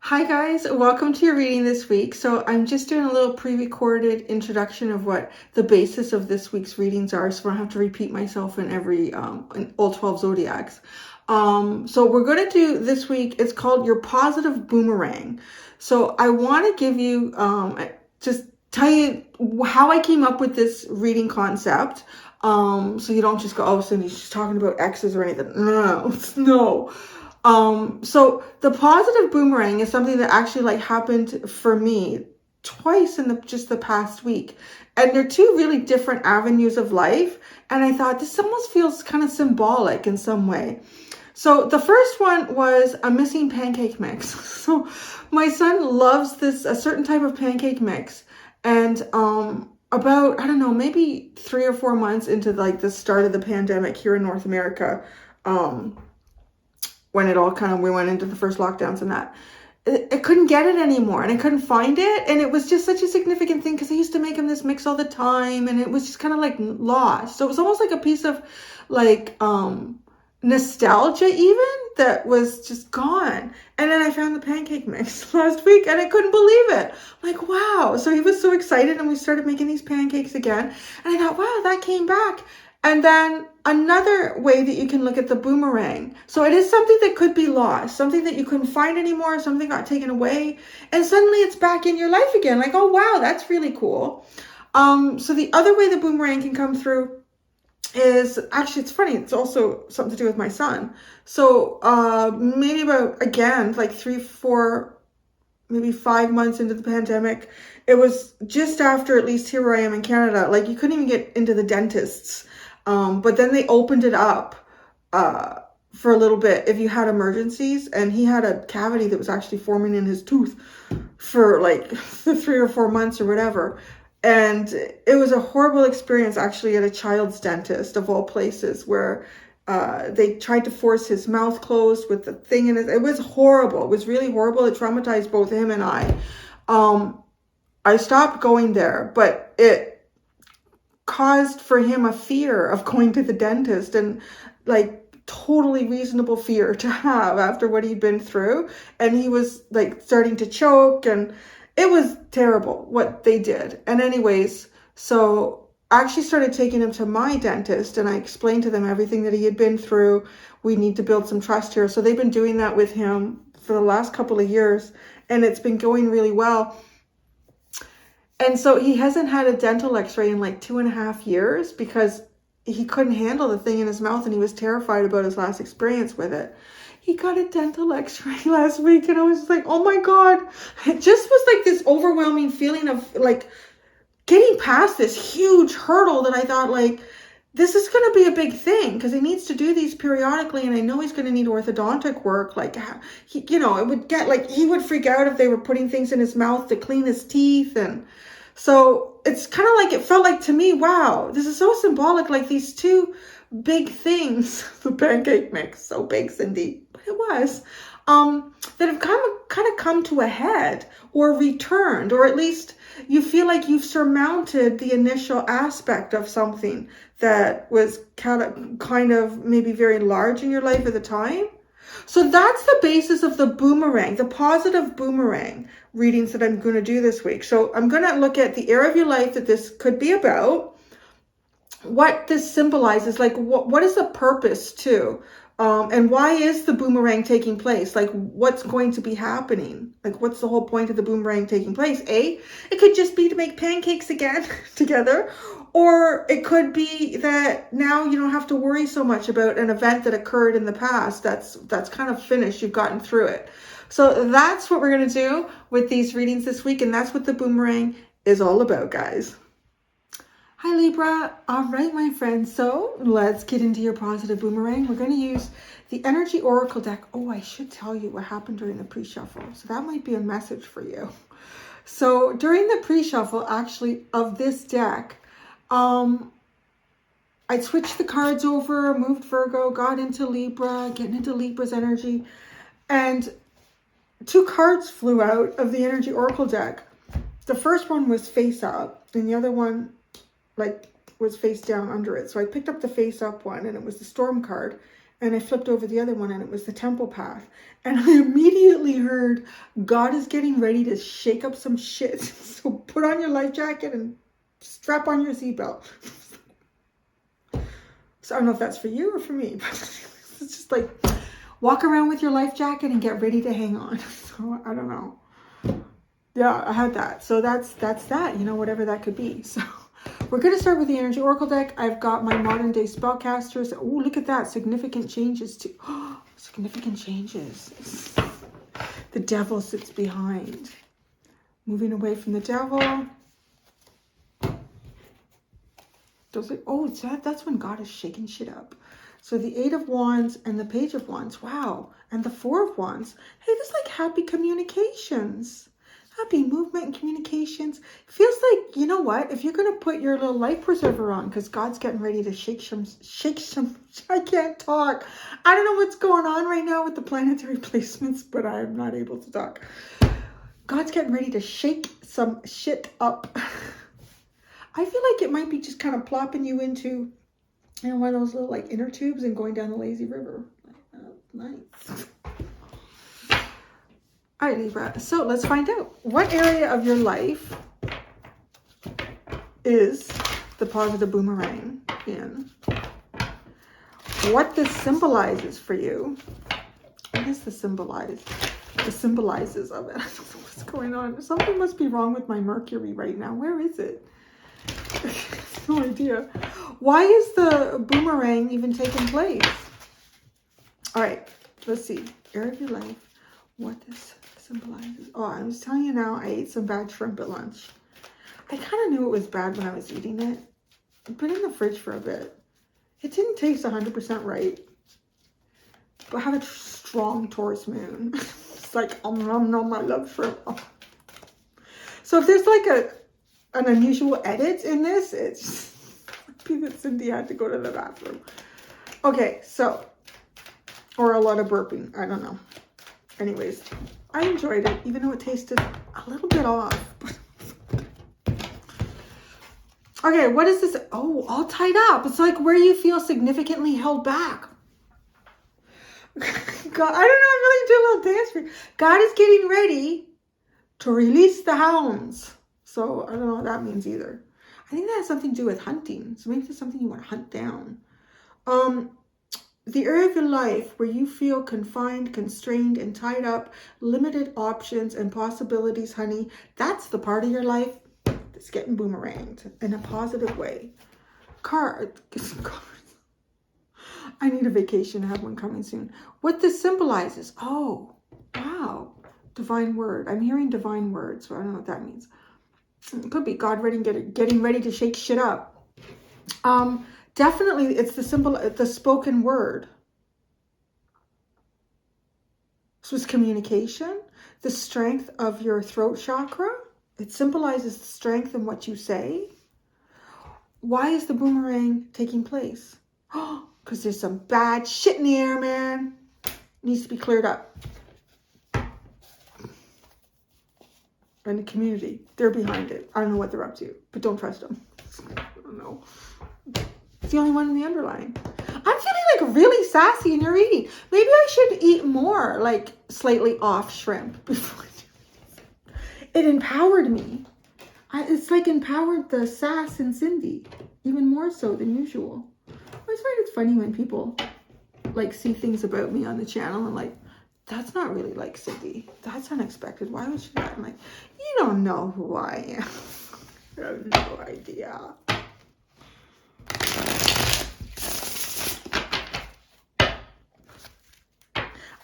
Hi guys, welcome to your reading this week. So I'm just doing a little pre-recorded introduction of what the basis of this week's readings are, so I don't have to repeat myself in in all 12 zodiacs. So we're going to do this week, it's called Your Positive Boomerang. So I want to give you, just tell you how I came up with this reading concept. So you don't just go, oh, so he's just talking about exes or anything. No. So the positive boomerang is something that actually happened for me twice in just the past week. And they're two really different avenues of life. And I thought this almost feels kind of symbolic in some way. So the first one was a missing pancake mix. So my son loves a certain type of pancake mix. And about, I don't know, maybe 3 or 4 months into the start of the pandemic here in North America, when it all we went into the first lockdowns and that, I couldn't get it anymore and I couldn't find it. And it was just such a significant thing because I used to make him this mix all the time and it was just kind of lost. So it was almost like a piece of nostalgia even that was just gone. And then I found the pancake mix last week and I couldn't believe it. Like, wow. So he was so excited and we started making these pancakes again. And I thought, wow, that came back. And then another way that you can look at the boomerang. So it is something that could be lost, something that you couldn't find anymore, something got taken away, and suddenly it's back in your life again. Like, oh, wow, that's really cool. So the other way the boomerang can come through is, actually, it's funny. It's also something to do with my son. So maybe about, again, 3, 4, maybe 5 months into the pandemic, it was just after, at least here where I am in Canada, you couldn't even get into the dentists. But then they opened it up for a little bit if you had emergencies, and he had a cavity that was actually forming in his tooth for 3 or 4 months or whatever. And it was a horrible experience actually at a child's dentist of all places, where they tried to force his mouth closed with the thing in it. It was horrible. It was really horrible. It traumatized both him and I. I stopped going there, but it caused for him a fear of going to the dentist, and totally reasonable fear to have after what he'd been through. And he was starting to choke, and it was terrible what they did. And anyways, so I actually started taking him to my dentist, and I explained to them everything that he had been through. We need to build some trust here. So they've been doing that with him for the last couple of years, and it's been going really well. And so he hasn't had a dental x-ray in 2.5 years because he couldn't handle the thing in his mouth and he was terrified about his last experience with it. He got a dental x-ray last week and I was like, oh my God. It just was this overwhelming feeling of getting past this huge hurdle that I thought this is going to be a big thing because he needs to do these periodically, and I know he's going to need orthodontic work. It would get he would freak out if they were putting things in his mouth to clean his teeth. And so it's kind of it felt to me, wow, this is so symbolic, these two big things, the pancake mix, so big, Cindy, but it was, that have kind of come to a head or returned, or at least you feel you've surmounted the initial aspect of something that was kind of maybe very large in your life at the time. So that's the basis of the boomerang, the positive boomerang readings that I'm going to do this week. So I'm going to look at the area of your life that this could be about, what this symbolizes, what is the purpose too, and why is the boomerang taking place? What's going to be happening? What's the whole point of the boomerang taking place? It could just be to make pancakes again together, or it could be that now you don't have to worry so much about an event that occurred in the past. That's kind of finished. You've gotten through it. So that's what we're going to do with these readings this week, and that's what the boomerang is all about, guys. Hi Libra. All right, my friends. So let's get into your positive boomerang. We're going to use the Energy Oracle deck. Oh, I should tell you what happened during the pre-shuffle. So that might be a message for you. So during the pre-shuffle, actually, of this deck, I switched the cards over, moved Virgo, got into Libra, getting into Libra's energy. And 2 cards flew out of the Energy Oracle deck. The first one was face up, and the other one was face down under it. So I picked up the face up one, and it was the storm card. And I flipped over the other one, and it was the temple path. And I immediately heard, God is getting ready to shake up some shit. So put on your life jacket and strap on your seatbelt. So I don't know if that's for you or for me, but it's just like, walk around with your life jacket and get ready to hang on. So I don't know. Yeah, I had that. So that's that, you know, whatever that could be. So we're going to start with the Energy Oracle deck. I've got my modern day spellcasters. Oh, look at that. Significant changes too. Oh, significant changes. The devil sits behind. Moving away from the devil. Oh, that's when God is shaking shit up. So the 8 of Wands and the Page of Wands. Wow. And the 4 of Wands. Hey, this is like happy communications. Happy movement and communications. Feels like, you know what? If you're going to put your little life preserver on, because God's getting ready to shake some, I can't talk. I don't know what's going on right now with the planetary placements, but I'm not able to talk. God's getting ready to shake some shit up. I feel like it might be just kind of plopping you into, you know, one of those little like inner tubes and going down the lazy river. Nice. All right, Libra. So let's find out. What area of your life is the positive boomerang in? What this symbolizes for you. What is the symbolize? The symbolizes of it. I don't know what's going on. Something must be wrong with my Mercury right now. Where is it? No idea. Why is the boomerang even taking place? All right, let's see. Area of your life. What this symbolizes. Oh, I'm just telling you now, I ate some bad shrimp at lunch. I kind of knew it was bad when I was eating it. I put it in the fridge for a bit. It didn't taste 100% right. But I have a strong Taurus moon. It's like, nom nom, I love shrimp. Oh. So if there's like an unusual edit in this, it's that Cindy had to go to the bathroom. Okay, so, or a lot of burping, I don't know. Anyways, I enjoyed it, even though it tasted a little bit off. Okay, what is this? Oh, all tied up. It's like where you feel significantly held back. God, I don't know, I'm really doing a little dance for you. God is getting ready to release the hounds. So I don't know what that means either. I think that has something to do with hunting. So maybe it's something you want to hunt down. The area of your life where you feel confined, constrained, and tied up, limited options and possibilities, honey, that's the part of your life that's getting boomeranged in a positive way. Cards. I need a vacation. I have one coming soon. What this symbolizes. Oh, wow. Divine word. I'm hearing divine words, so I don't know what that means. It could be God getting ready to shake shit up. Definitely, it's the symbol, the spoken word. This was communication, the strength of your throat chakra. It symbolizes the strength in what you say. Why is the boomerang taking place? Oh, because there's some bad shit in the air, man. Needs to be cleared up. And the community, they're behind it. I don't know what they're up to, but don't trust them. I don't know. It's the only one in the underlying. I'm feeling like really sassy in your eating. Maybe I should eat more like slightly off shrimp before I do this. It empowered me. It's like empowered the sass in Cindy, even more so than usual. I always find it's funny when people like see things about me on the channel and like, that's not really like Cindy. That's unexpected. Why would she do that? I'm like, you don't know who I am. I have no idea.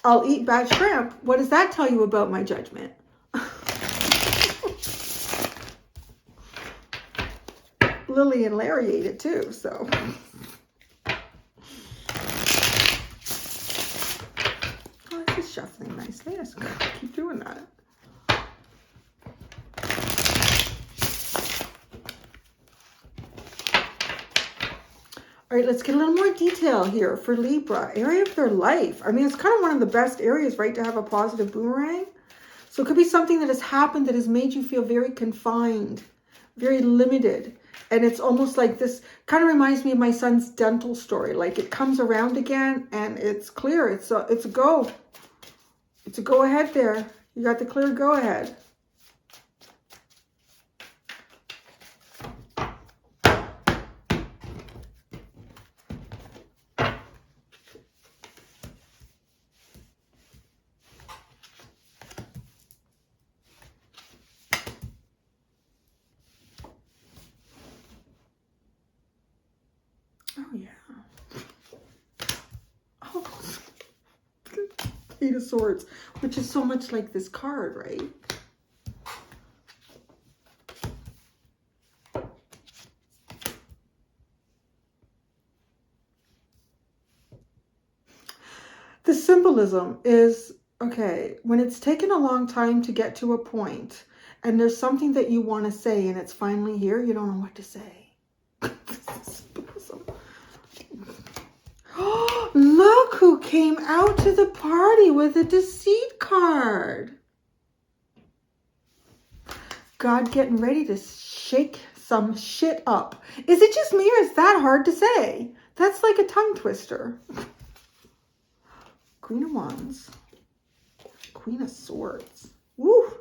I'll eat bad shrimp. What does that tell you about my judgment? Lily and Larry ate it too, so. Oh, this is shuffling nicely. Yes, keep doing that. All right, let's get a little more detail here for Libra. Area of their life. I mean, it's kind of one of the best areas, right, to have a positive boomerang. So it could be something that has happened that has made you feel very confined, very limited. And it's almost like this kind of reminds me of my son's dental story. Like it comes around again and it's clear. It's a go. It's a go ahead there. You got the clear go ahead. Oh, yeah. Oh, Eight of Swords, which is so much like this card, right? The symbolism is, okay, when it's taken a long time to get to a point and there's something that you want to say and it's finally here, you don't know what to say. Symbolism. Look who came out to the party with a Deceit card. God getting ready to shake some shit up. Is it just me or is that hard to say? That's like a tongue twister. Queen of Wands. Queen of Swords. Woo!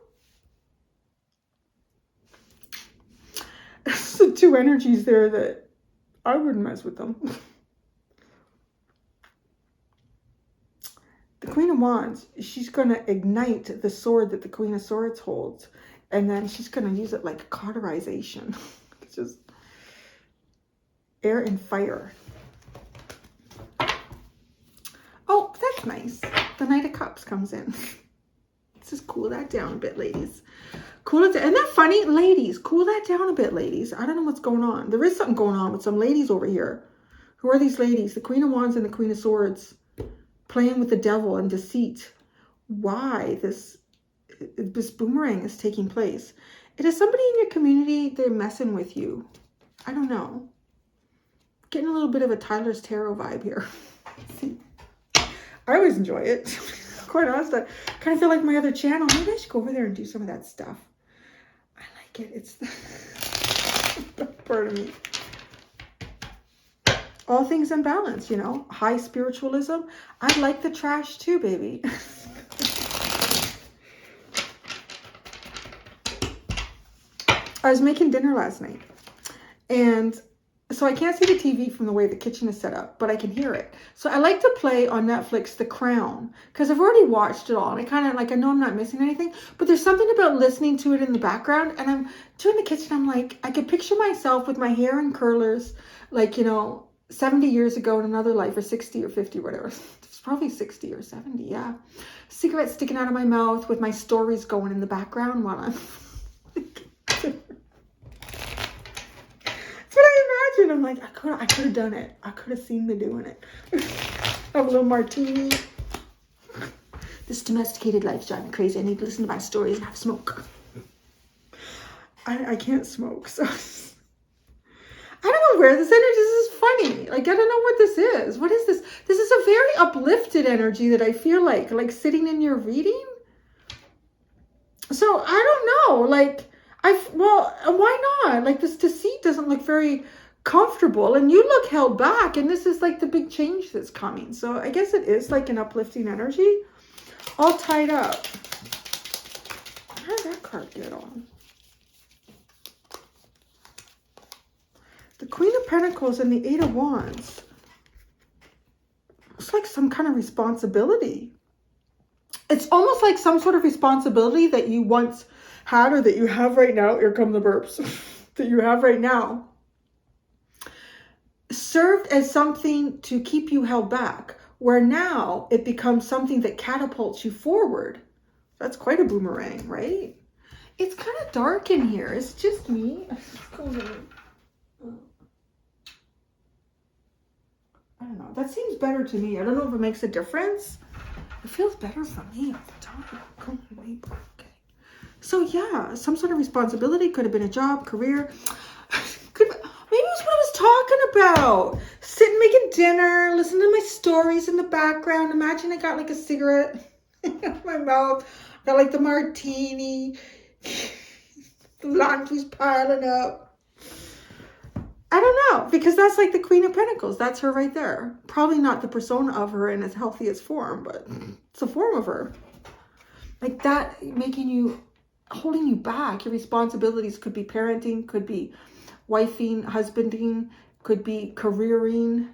There's the two energies there that I wouldn't mess with them. The Queen of Wands, she's going to ignite the sword that the Queen of Swords holds. And then she's going to use it like cauterization. It's just air and fire. Oh, that's nice. The Knight of Cups comes in. Let's just cool that down a bit, ladies. Cool it down. Isn't that funny? Ladies, cool that down a bit, ladies. I don't know what's going on. There is something going on with some ladies over here. Who are these ladies? The Queen of Wands and the Queen of Swords. Playing with the devil and deceit. Why this boomerang is taking place? It is somebody in your community, they're messing with you. I don't know. Getting a little bit of a Tyler's Tarot vibe here. I always enjoy it. Quite honest, I kind of feel like my other channel. Maybe I should go over there and do some of that stuff. I like it. It's that part of me. All things in balance, you know. High spiritualism. I like the trash too, baby. I was making dinner last night. And so I can't see the TV from the way the kitchen is set up, but I can hear it. So I like to play on Netflix The Crown because I've already watched it all. And I kind of like, I know I'm not missing anything, but there's something about listening to it in the background. And I'm doing the kitchen. I'm like, I could picture myself with my hair in curlers, like, you know, 70 years ago in another life, or 60 or 50, whatever. It's probably 60 or 70, yeah. Cigarette sticking out of my mouth with my stories going in the background while I'm... That's what I imagine. I'm like, I could have done it. I could have seen me doing it. Have a little martini. This domesticated life's driving me crazy. I need to listen to my stories and have smoke. I can't smoke, so... I don't know where this energy is. Funny. Like, I don't know what this is. What is this? This is a very uplifted energy that I feel like sitting in your reading. So I don't know. Like, well, why not? Like, this deceit doesn't look very comfortable and you look held back, and this is like the big change that's coming. So I guess it is like an uplifting energy. All tied up. How did that card get on? The Queen of Pentacles and the Eight of Wands. It's like some kind of responsibility. It's almost like some sort of responsibility that you once had or that you have right now. Here come the burps. That you have right now. Served as something to keep you held back. Where now it becomes something that catapults you forward. That's quite a boomerang, right? It's kind of dark in here. It's just me. I don't know. That seems better to me. I don't know if it makes a difference. It feels better for me all the time. Come on, Libra. Okay. So yeah, some sort of responsibility. Could have been a job, career. Maybe it was what I was talking about. Sitting making dinner, listening to my stories in the background. Imagine I got like a cigarette in my mouth. Got like the martini. The laundry's piling up. I don't know, because that's like the Queen of Pentacles. That's her right there. Probably not the persona of her in its healthiest form, but it's a form of her. Like that, making you, holding you back. Your responsibilities could be parenting, could be wifing, husbanding, could be careering.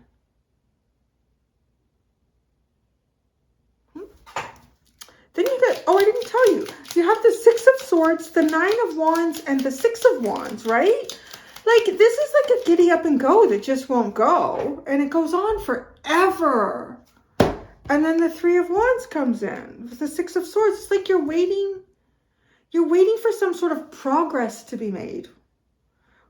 Then you get, oh, I didn't tell you. You have the Six of Swords, the Nine of Wands, and the Six of Wands, right? Like, this is like a giddy up and go that just won't go. And it goes on forever. And then the Three of Wands comes in. With the Six of Swords, it's like you're waiting for some sort of progress to be made.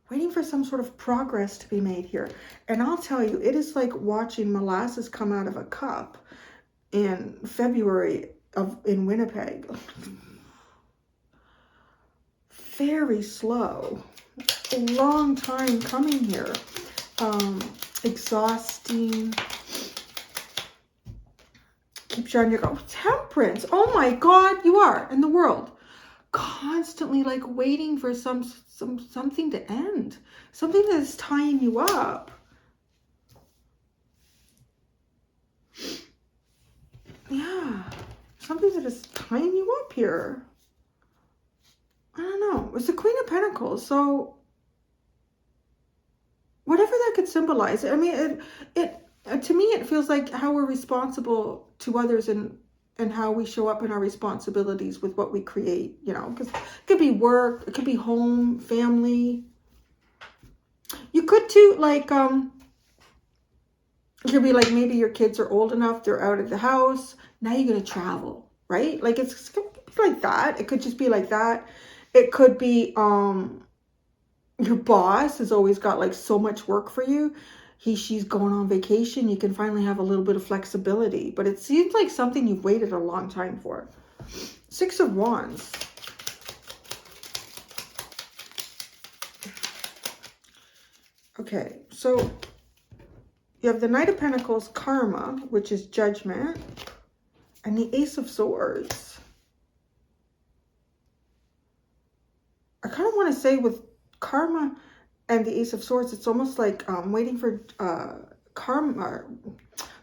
Waiting for some sort of progress to be made here. And I'll tell you, it is like watching molasses come out of a cup in February in Winnipeg. Very slow. A long time coming here. Exhausting. Keeps you on your go. Temperance. Oh my God, you are in the world. Constantly like waiting for something to end. Something that is tying you up. Yeah. Something that is tying you up here. I don't know. It's the Queen of Pentacles. So whatever that could symbolize. I mean, to me, it feels like how we're responsible to others and how we show up in our responsibilities with what we create, you know, because it could be work, it could be home, family. You could too, like, it could be like maybe your kids are old enough, they're out of the house. Now you're going to travel, right? Like it's like that. It could just be like that. It could be your boss has always got like so much work for you. She's going on vacation. You can finally have a little bit of flexibility. But it seems like something you've waited a long time for. Six of Wands. Okay, so you have the Knight of Pentacles, Karma, which is judgment, and the Ace of Swords. I kind of want to say with Karma and the Ace of Swords, it's almost like waiting for karma,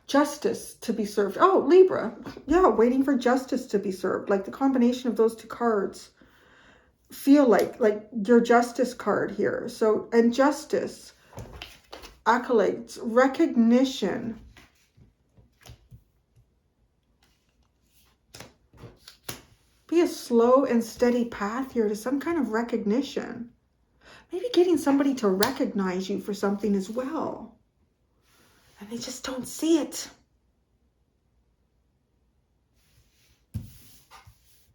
justice to be served. Oh, Libra. Yeah, waiting for justice to be served. Like the combination of those two cards feel like your justice card here. So, and justice, accolades, recognition. Be a slow and steady path here to some kind of recognition. Maybe getting somebody to recognize you for something as well. And they just don't see it.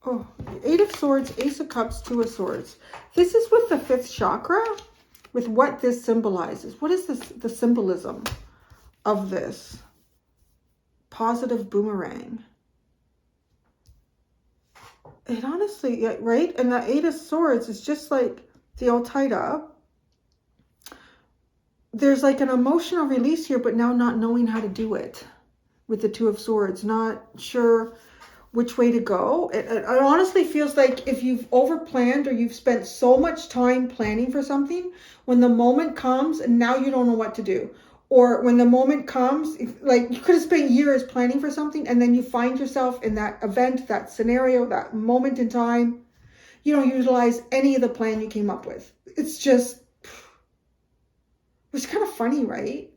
Oh, Eight of Swords, Ace of Cups, Two of Swords. This is with the fifth chakra, with what this symbolizes. What is this, the symbolism of this? Positive boomerang. It honestly, right? And the Eight of Swords is just like, they all tied up. There's like an emotional release here, but now not knowing how to do it with the Two of Swords. Not sure which way to go. It honestly feels like if you've overplanned or you've spent so much time planning for something, when the moment comes and now you don't know what to do. Or when the moment comes, like you could have spent years planning for something and then you find yourself in that event, that scenario, that moment in time. You don't utilize any of the plan you came up with. It's just, it's kind of funny, right?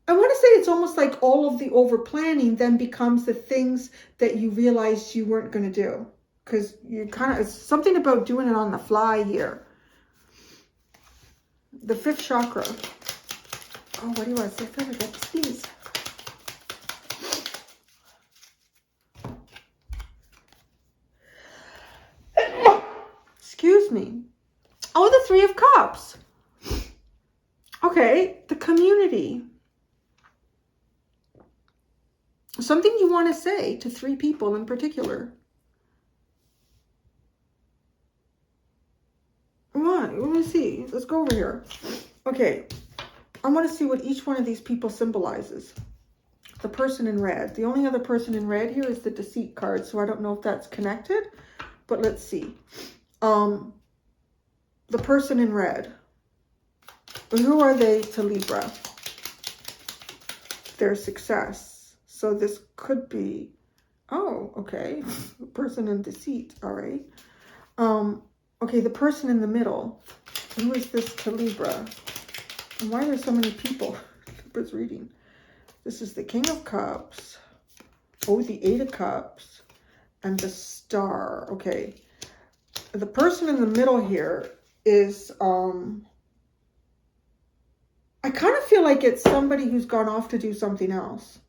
I want to say it's almost like all of the over planning then becomes the things that you realized you weren't going to do. Because you kind of, it's something about doing it on the fly here. The fifth chakra. Oh, what do you want to say? I got to sneeze. Excuse me. Oh, the Three of Cups. Okay, the community. Something you want to say to three people in particular. Come on, let me see. Let's go over here. Okay, I want to see what each one of these people symbolizes. The person in red. The only other person in red here is the Deceit card, so I don't know if that's connected, but let's see. The person in red. Who are they to Libra? Their success. So this could be, oh, okay. Person in deceit, all right. Okay, the person in the middle. Who is this to Libra? And why are there so many people Libra's reading? This is the King of Cups. Oh, the Eight of Cups. And the Star. Okay. The person in the middle here is, I kind of feel like it's somebody who's gone off to do something else.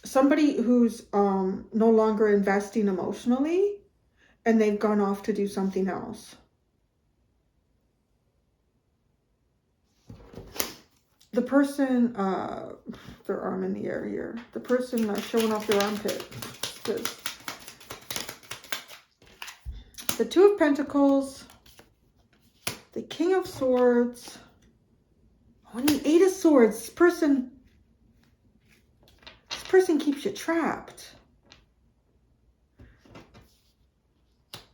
Somebody who's no longer investing emotionally, and they've gone off to do something else. The person, their arm in the air here. The person showing off their armpit. The Two of Pentacles. The King of Swords. Oh, and the Eight of Swords. This person keeps you trapped.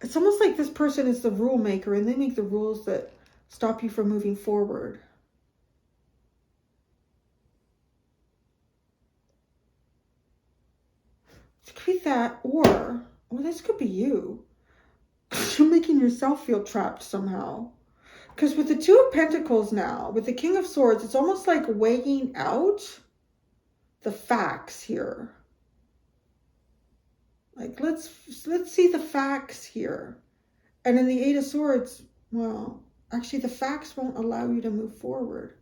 It's almost like this person is the rule maker, and they make the rules that stop you from moving forward. It could be that, or this could be you. You're making yourself feel trapped somehow. Because with the Two of Pentacles now, with the King of Swords, it's almost like weighing out the facts here. Like, let's see the facts here. And in the Eight of Swords, well, actually the facts won't allow you to move forward.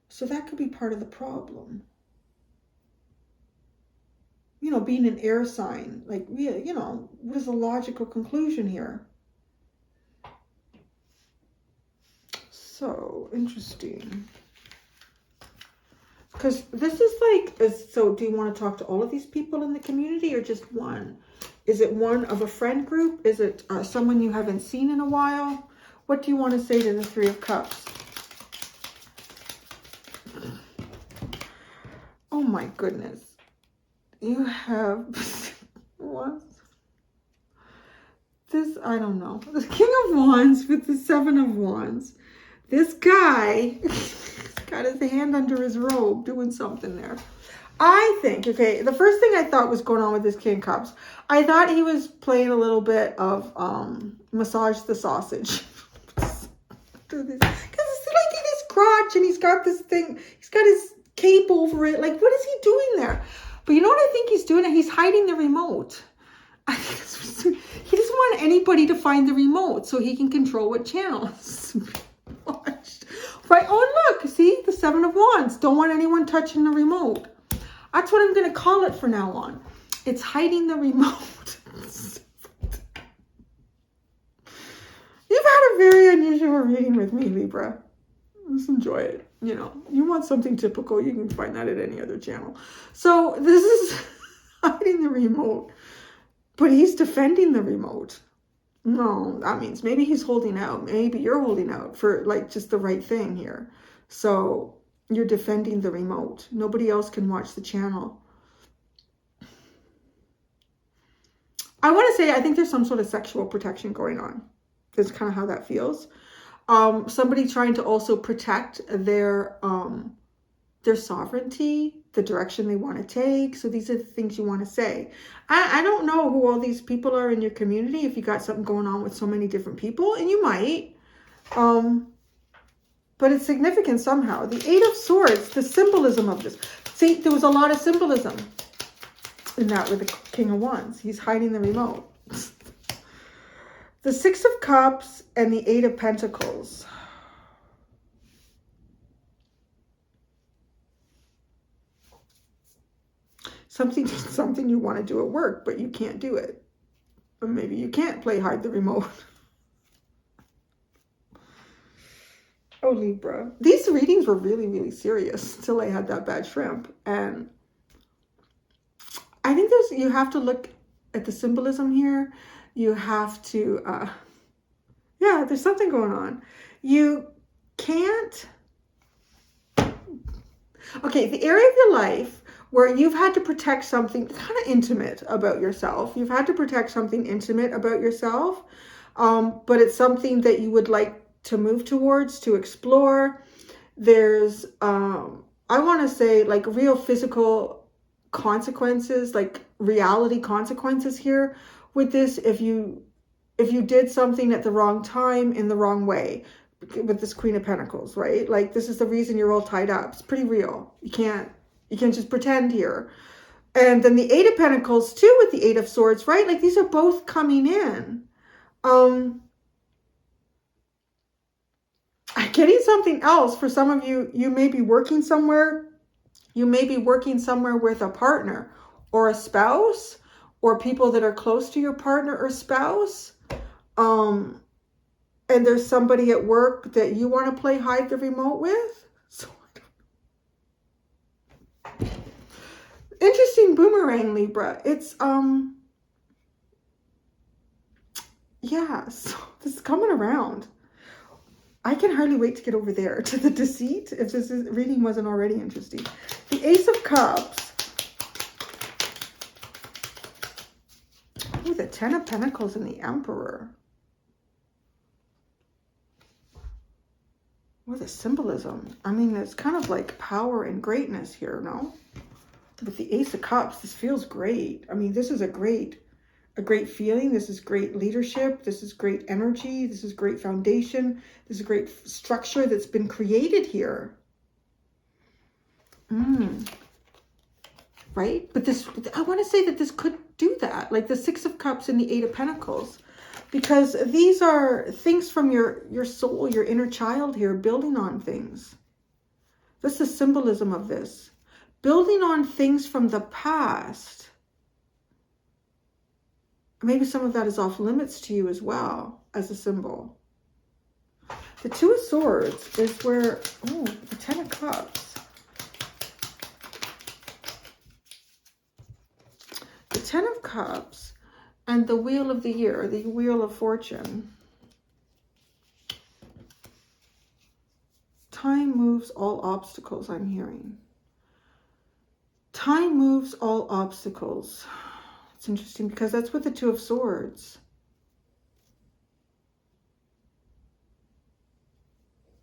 So that could be part of the problem. You know, being an air sign, like, you know, what is the logical conclusion here? So interesting. Because this is like, so do you want to talk to all of these people in the community or just one? Is it one of a friend group? Is it someone you haven't seen in a while? What do you want to say to the Three of Cups? Oh my goodness. You have what? This, I don't know. The King of Wands with the Seven of Wands. This guy got his hand under his robe doing something there. I think, okay, the first thing I thought was going on with this King of Cups, I thought he was playing a little bit of massage the sausage. Because it's like in his crotch and he's got this thing, he's got his cape over it. Like, what is he doing there? But you know what I think he's doing? He's hiding the remote. I think he doesn't want anybody to find the remote so he can control what channels. Right? Oh, look, see? The Seven of Wands. Don't want anyone touching the remote. That's what I'm going to call it from now on. It's hiding the remote. You've had a very unusual reading with me, Libra. Just enjoy it. You know, you want something typical, you can find that at any other channel. So this is hiding the remote, but he's defending the remote. No, that means maybe he's holding out. Maybe you're holding out for like just the right thing here. So you're defending the remote. Nobody else can watch the channel. I want to say, I think there's some sort of sexual protection going on. That's kind of how that feels. Somebody trying to also protect their sovereignty, the direction they want to take. So these are the things you want to say. I don't know who all these people are in your community, if you got something going on with so many different people, and you might. But it's significant somehow. The Eight of Swords, the symbolism of this. See, there was a lot of symbolism in that with the King of Wands. He's hiding the remote. The Six of Cups and the Eight of Pentacles. Something you want to do at work, but you can't do it. Or maybe you can't play hide the remote. Oh, Libra. These readings were really, really serious until I had that bad shrimp. And I think you have to look at the symbolism here. You have to, yeah, there's something going on. You can't, okay, the area of your life where you've had to protect something kind of intimate about yourself. You've had to protect something intimate about yourself. but it's something that you would like to move towards, to explore. There's, I want to say like real physical consequences, like reality consequences here with this. If you did something at the wrong time in the wrong way with this Queen of Pentacles, right? Like this is the reason you're all tied up. It's pretty real. You can't just pretend here. And then the Eight of Pentacles too with the Eight of Swords, right? Like these are both coming in. I'm getting something else for some of you. You may be working somewhere. You may be working somewhere with a partner or a spouse or people that are close to your partner or spouse. And there's somebody at work that you want to play hide the remote with. So interesting boomerang, Libra. It's yeah, so this is coming around. I can hardly wait to get over there to the Deceit, if this reading wasn't already interesting. The Ace of Cups. Oh, the Ten of Pentacles and the Emperor. What a symbolism. I mean, it's kind of like power and greatness here, no? With the Ace of Cups, this feels great. I mean, this is a great feeling. This is great leadership. This is great energy. This is great foundation. This is great structure that's been created here. Right? But this, I want to say that this could do that. Like the Six of Cups and the Eight of Pentacles. Because these are things from your soul, your inner child here, building on things. This is the symbolism of this. Building on things from the past. Maybe some of that is off limits to you as well as a symbol. The Two of Swords is where, oh, the Ten of Cups. The Ten of Cups and the Wheel of the Year, the Wheel of Fortune. Time moves all obstacles, I'm hearing. Time moves all obstacles. It's interesting because that's with the Two of Swords.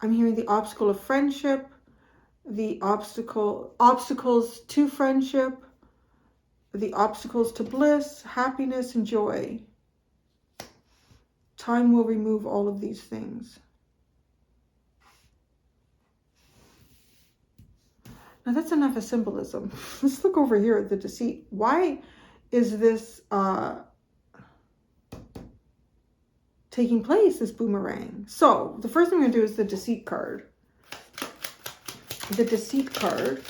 I'm hearing the obstacle of friendship, the obstacles to friendship, the obstacles to bliss, happiness, and joy. Time will remove all of these things. Now that's enough of symbolism. Let's look over here at the Deceit. Why is this taking place, this boomerang? So the first thing I'm going to do is the Deceit card. The Deceit card.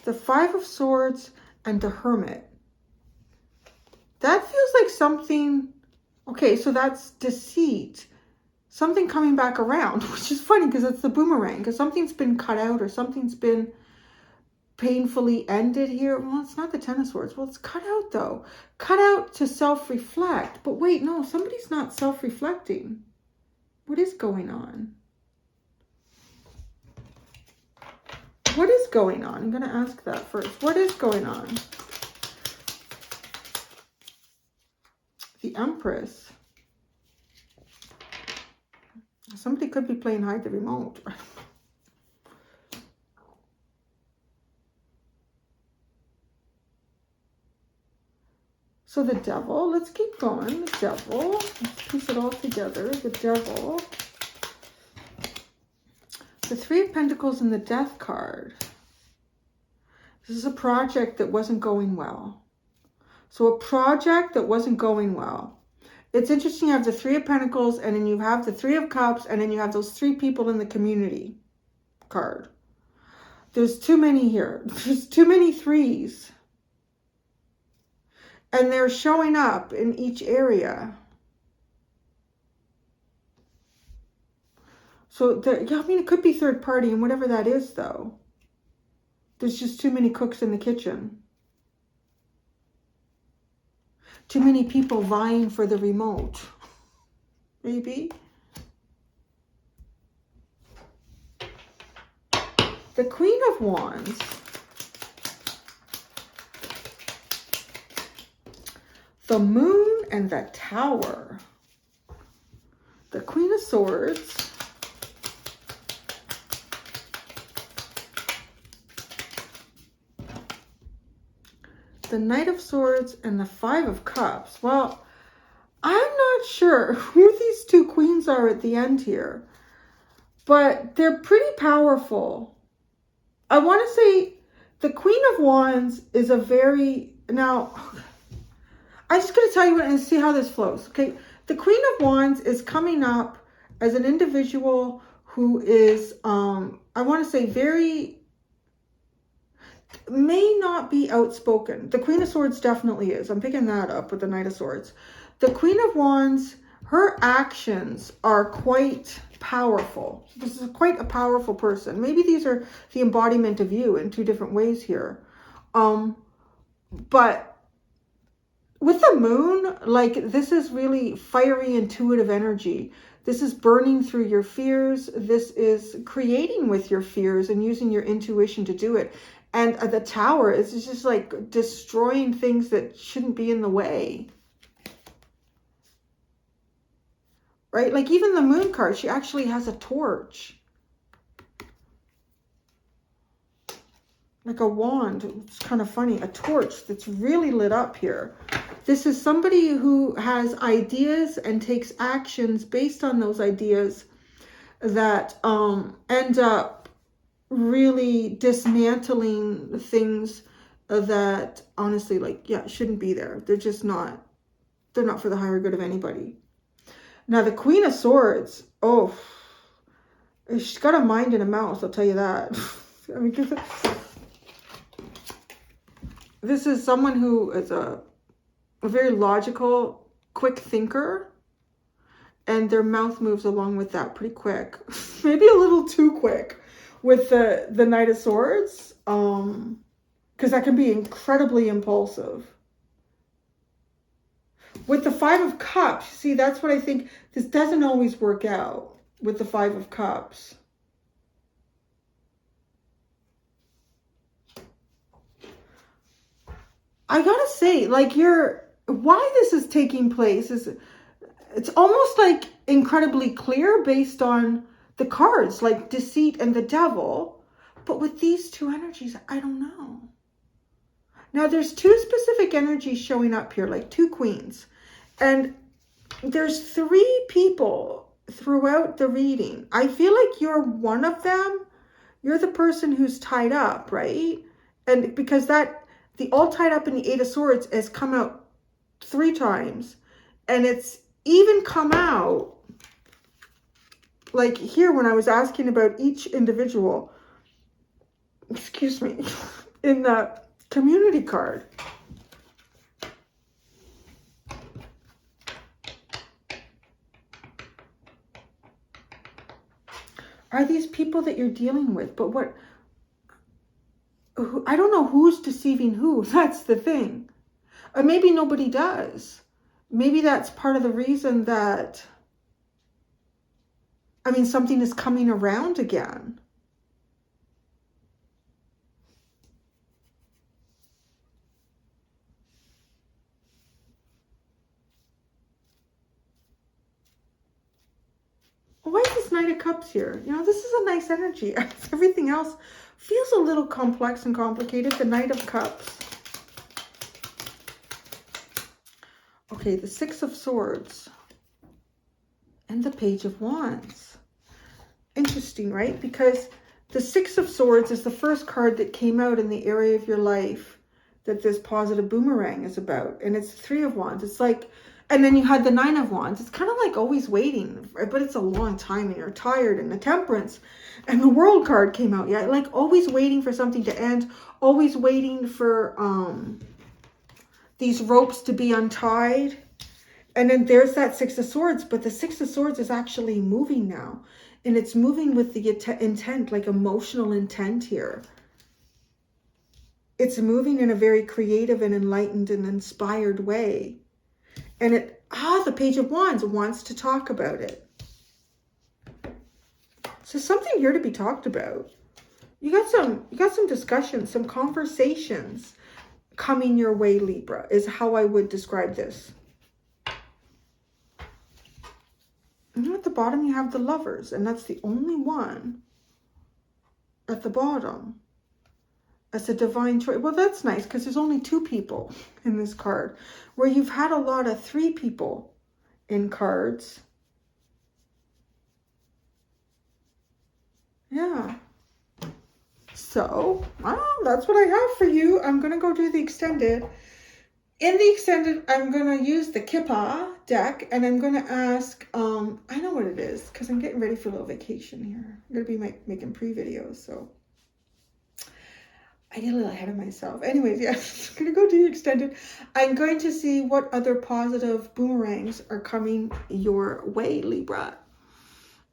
The Five of Swords and the Hermit. That feels like something, okay, so that's deceit. Something coming back around, which is funny because it's the boomerang, because something's been cut out or something's been painfully ended here. Well, it's not the Ten of Swords. Well, it's cut out though. Cut out to self-reflect. But wait, no, somebody's not self-reflecting. What is going on? What is going on? I'm going to ask that first. What is going on? The Empress. Somebody could be playing hide the remote. So the Devil, let's keep going. The Devil, let's piece it all together. The Devil. The Three of Pentacles and the Death card. This is a project that wasn't going well. So a project that wasn't going well. It's interesting, you have the Three of Pentacles and then you have the Three of Cups and then you have those three people in the community card. There's too many here. There's too many threes. And they're showing up in each area. So, yeah, I mean, it could be third party and whatever that is, though. There's just too many cooks in the kitchen. Too many people vying for the remote. Maybe. The Queen of Wands. the Moon and the Tower. The Queen of Swords. The Knight of Swords and the Five of Cups. Well, I'm not sure who these two queens are at the end here, but they're pretty powerful. I want to say the Queen of Wands is a very... Now, I'm just going to tell you and see how this flows, okay? The Queen of Wands is coming up as an individual who is, I want to say very... may not be outspoken. The Queen of Swords definitely is. I'm picking that up with the Knight of Swords. The Queen of Wands, her actions are quite powerful. This is quite a powerful person. Maybe these are the embodiment of you in two different ways here. But with the Moon, like, this is really fiery, intuitive energy. This is burning through your fears. This is creating with your fears and using your intuition to do it. And the Tower is just like destroying things that shouldn't be in the way. Right? Like even the Moon card, she actually has a torch. Like a wand. It's kind of funny. A torch that's really lit up here. This is somebody who has ideas and takes actions based on those ideas that end up really dismantling things that honestly, like, yeah, shouldn't be there. They're just not, they're not for the higher good of anybody. Now, the Queen of Swords, oh, she's got a mind and a mouth, I'll tell you that. I mean, this is someone who is a very logical, quick thinker, and their mouth moves along with that pretty quick. Maybe a little too quick with the Knight of Swords, because that can be incredibly impulsive. With the Five of Cups, see, that's what I think. This doesn't always work out with the Five of Cups. I gotta say, like, why this is taking place is, it's almost like incredibly clear based on the cards, like Deceit and the Devil. But with these two energies, I don't know. Now, there's two specific energies showing up here, like two queens. And there's three people throughout the reading. I feel like you're one of them. You're the person who's tied up, right? And because the all tied up in the Eight of Swords has come out 3 times. And it's even come out, like here when I was asking about each individual, excuse me, in the community card. Are these people that you're dealing with? But I don't know who's deceiving who. That's the thing. Or maybe nobody does. Maybe that's part of the reason that, I mean, something is coming around again. Why is this Knight of Cups here? You know, this is a nice energy. Everything else feels a little complex and complicated. The Knight of Cups. Okay, the Six of Swords. And the Page of Wands. Interesting, right? Because the Six of Swords is the first card that came out in the area of your life that this positive boomerang is about. And it's the Three of Wands. It's like... And then you had the Nine of Wands. It's kind of like always waiting, but it's a long time and you're tired. And the Temperance and the World card came out. Yeah, like always waiting for something to end. Always waiting for these ropes to be untied. And then there's that Six of Swords. But the Six of Swords is actually moving now. And it's moving with the intent, like emotional intent here. It's moving in a very creative and enlightened and inspired way. And the Page of Wands wants to talk about it. So something here to be talked about. You got some discussions, some conversations coming your way, Libra, is how I would describe this. And at the bottom, you have the Lovers, and that's the only one at the bottom. That's a divine choice. Well, that's nice because there's only 2 people in this card, where you've had a lot of 3 people in cards. Yeah. So, well, that's what I have for you. I'm going to go do the extended. In the extended, I'm going to use the Kippa deck, and I'm going to ask, I know what it is, because I'm getting ready for a little vacation here. I'm going to be making pre-videos, so I get a little ahead of myself. Anyways, yes, I'm going to go do the extended. I'm going to see what other positive boomerangs are coming your way, Libra.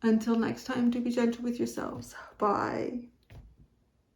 Until next time, do be gentle with yourselves. Bye.